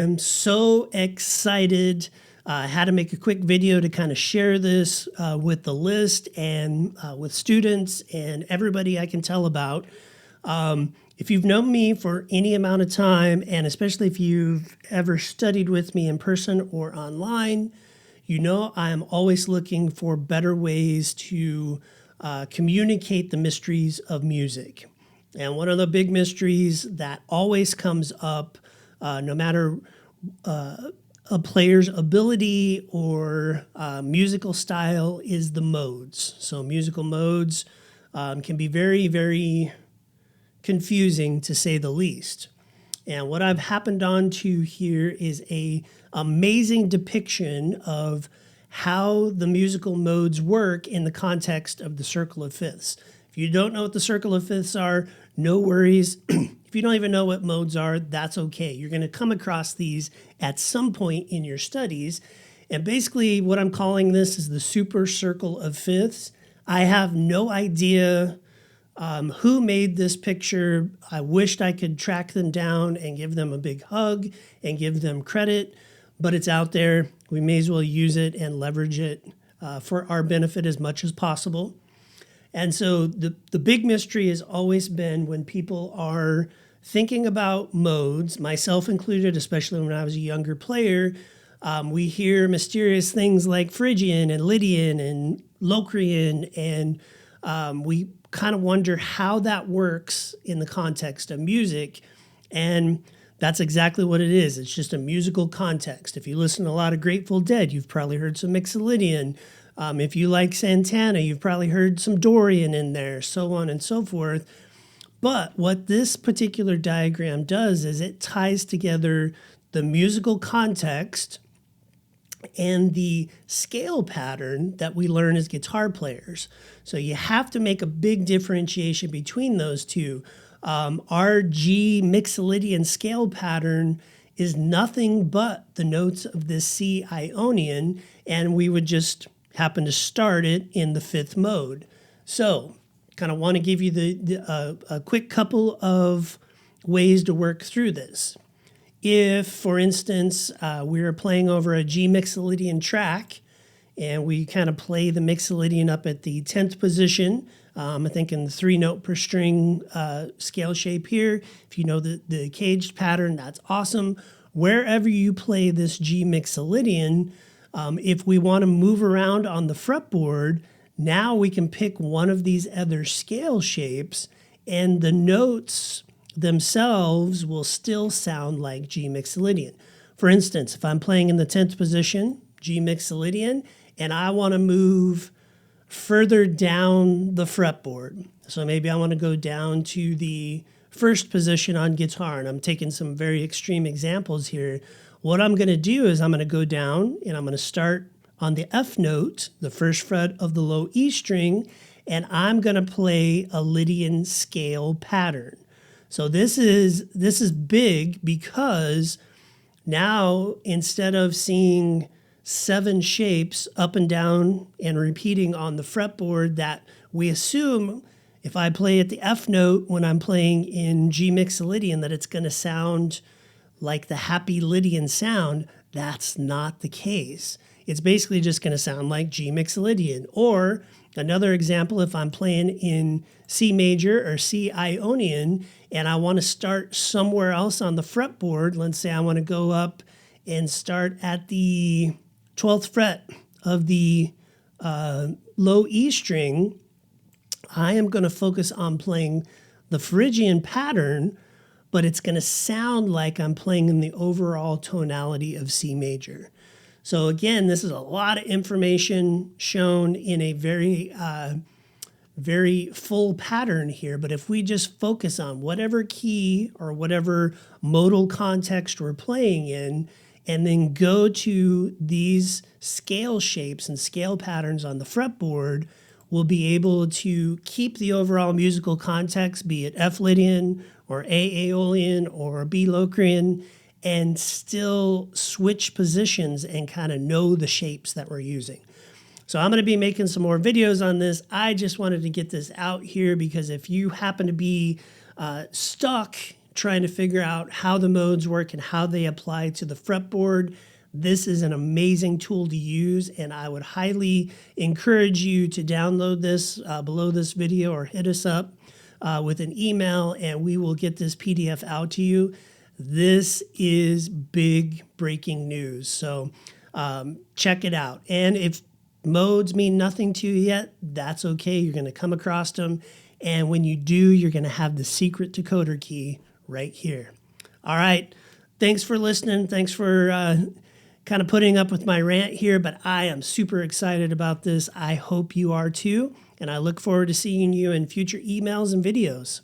I'm so excited. I had to make a quick video to kind of share this with the list and with students and everybody I can tell about. If you've known me for any amount of time, and especially if you've ever studied with me in person or online, you know I'm always looking for better ways to communicate the mysteries of music. And one of the big mysteries that always comes up, no matter a player's ability or musical style, is the modes. So musical modes can be very, very confusing, to say the least. And what I've happened onto here is a amazing depiction of how the musical modes work in the context of the circle of fifths. If you don't know what the circle of fifths are, no worries. If you don't even know what modes are, that's okay. You're going to come across these at some point in your studies. And basically what I'm calling this is the super circle of fifths. I have no idea who made this picture. I wished I could track them down and give them a big hug and give them credit, but it's out there. We may as well use it and leverage it for our benefit as much as possible. And so the big mystery has always been, when people are thinking about modes, myself included, especially when I was a younger player, we hear mysterious things like Phrygian and Lydian and Locrian, and we kind of wonder how that works in the context of music. And that's exactly what it is. It's just a musical context. If you listen to a lot of Grateful Dead, you've probably heard some Mixolydian. If you like Santana, you've probably heard some Dorian in there, so on and so forth. But what this particular diagram does is it ties together the musical context and the scale pattern that we learn as guitar players. So you have to make a big differentiation between those two. Our G Mixolydian scale pattern is nothing but the notes of this C Ionian, and we would just happen to start it in the fifth mode. So kind of want to give you a quick couple of ways to work through this. If, for instance, we were playing over a G Mixolydian track and we kind of play the Mixolydian up at the 10th position, I think in the 3-note per string scale shape here. If you know the caged pattern, that's awesome. Wherever you play this G Mixolydian, if we want to move around on the fretboard, now we can pick one of these other scale shapes, and the notes themselves will still sound like G Mixolydian. For instance, if I'm playing in the 10th position, G Mixolydian, and I want to move further down the fretboard, so maybe I want to go down to the first position on guitar, and I'm taking some very extreme examples here. What I'm going to do is I'm going to go down and I'm going to start on the F note, the first fret of the low E string, and I'm going to play a Lydian scale pattern. So this is big, because now instead of seeing 7 shapes up and down and repeating on the fretboard that we assume if I play at the F note when I'm playing in G Mixolydian that it's going to sound like the happy Lydian sound, that's not the case. It's basically just going to sound like G Mixolydian. Or another example, if I'm playing in C major or C Ionian and I want to start somewhere else on the fretboard, let's say I want to go up and start at the 12th fret of the low E string, I am going to focus on playing the Phrygian pattern, but it's going to sound like I'm playing in the overall tonality of C major. So again, this is a lot of information shown in a very, very full pattern here. But if we just focus on whatever key or whatever modal context we're playing in, and then go to these scale shapes and scale patterns on the fretboard, we'll be able to keep the overall musical context, be it F Lydian or A Aeolian or B Locrian, and still switch positions and kind of know the shapes that we're using. So I'm going to be making some more videos on this. I just wanted to get this out here because if you happen to be stuck trying to figure out how the modes work and how they apply to the fretboard, this is an amazing tool to use, and I would highly encourage you to download this below this video or hit us up with an email, and we will get this PDF out to you. This is big breaking news, so check it out. And if modes mean nothing to you yet, that's okay. You're going to come across them, and when you do, you're going to have the secret decoder key right here. All right, thanks for listening. Thanks for kind of putting up with my rant here, but I am super excited about this. I hope you are too, and I look forward to seeing you in future emails and videos.